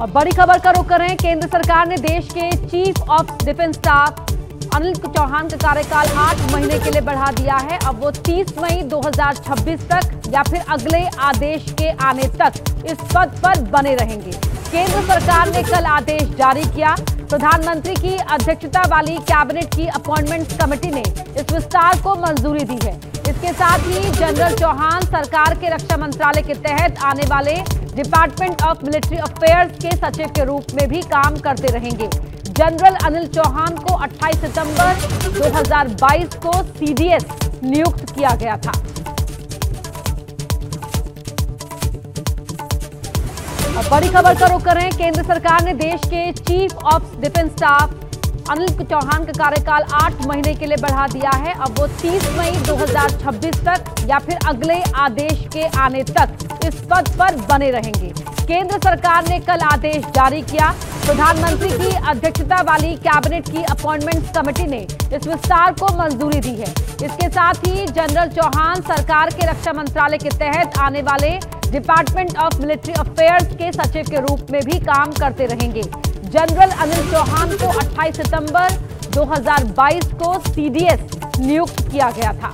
और बड़ी खबर का रुख करें। केंद्र सरकार ने देश के chief of defence staff Anil Chauhan का कार्यकाल 8 महीने के लिए बढ़ा दिया है। अब वो 30 मई 2026 तक या फिर अगले आदेश के आने तक इस पद पर बने रहेंगे। केंद्र सरकार ने कल आदेश जारी किया। प्रधानमंत्री की अध्यक्षता वाली कैबिनेट की अपॉइंटमेंट्स कमेटी ने इस विस्तार को मंजूरी दी है। इसके साथ ही जनरल चौहान सरकार के रक्षा मंत्रालय के तहत आने वाले डिपार्टमेंट ऑफ मिलिट्री अफेयर्स के सचिव के रूप में भी काम करते रहेंगे। जनरल अनिल चौहान को 28 सितंबर 2022 को सीडीएस नियुक्त किया गया था। अब बड़ी खबर का रुख करें। केंद्र सरकार ने देश के chief of defence staff Anil Chauhan का कार्यकाल 8 महीने के लिए बढ़ा दिया है। अब वो 30 मई 2026 तक या फिर अगले आदेश के आने तक इस पद पर बने रहेंगे। केंद्र सरकार ने कल आदेश जारी किया। प्रधानमंत्री की अध्यक्षता वाली कैबिनेट की अपॉइंटमेंट्स कमेटी ने इस विस्तार को मंजूरी दी है। इसके साथ ही जनरल चौहान सरकार के रक्षा मंत्रालय के तहत आने वाले डिपार्टमेंट ऑफ मिलिट्री अफेयर्स के सचिव के रूप में भी काम करते रहेंगे। जनरल अनिल चौहान को 28 सितंबर 2022 को सीडीएस नियुक्त किया गया था।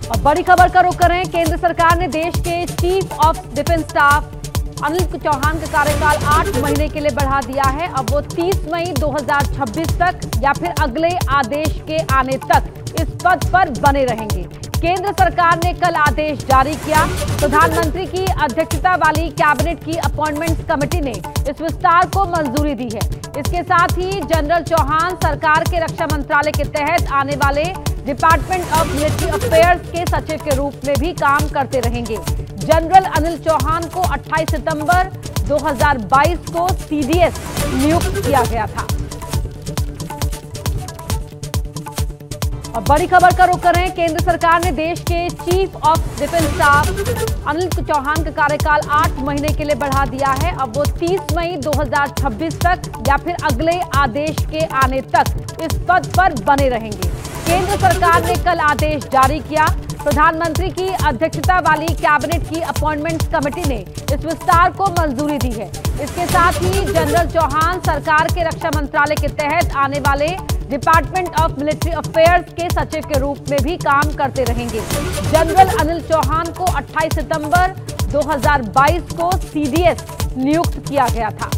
और बड़ी खबर का रुख करें। केंद्र सरकार ने देश के chief of defence staff Anil Chauhan का कार्यकाल 8 महीने के लिए बढ़ा दिया है। अब वो 30 मई 2026 तक या फिर अगले आदेश के आने तक इस पद पर बने रहेंगे। केंद्र सरकार ने कल आदेश जारी किया। प्रधानमंत्री की अध्यक्षता वाली कैबिनेट की अपॉइंटमेंट्स कमेटी ने इस विस्तार को मंजूरी दी है। इसके साथ ही जनरल चौहान सरकार के रक्षा मंत्रालय के तहत आने वाले डिपार्टमेंट ऑफ मिलिट्री अफेयर्स के सचिव के रूप में भी काम करते रहेंगे। जनरल अनिल चौहान को 28 सितंबर 2022 को सीडीएस नियुक्त किया गया था। और बड़ी खबर का रुख करें। केंद्र सरकार ने देश के chief of defence staff Anil Chauhan का कार्यकाल 8 महीने के लिए बढ़ा दिया है। अब वो 30 मई 2026 तक या फिर अगले आदेश के आने तक इस पद पर बने रहेंगे। केंद्र सरकार ने कल आदेश जारी किया। प्रधानमंत्री की अध्यक्षता वाली कैबिनेट की अपॉइंटमेंट्स कमेटी ने इस विस्तार को मंजूरी दी है। इसके साथ ही जनरल चौहान सरकार के रक्षा मंत्रालय के तहत आने वाले डिपार्टमेंट ऑफ मिलिट्री अफेयर्स के सचिव के रूप में भी काम करते रहेंगे। जनरल अनिल चौहान को 28 सितंबर 2022 को सीडीएस नियुक्त किया गया था।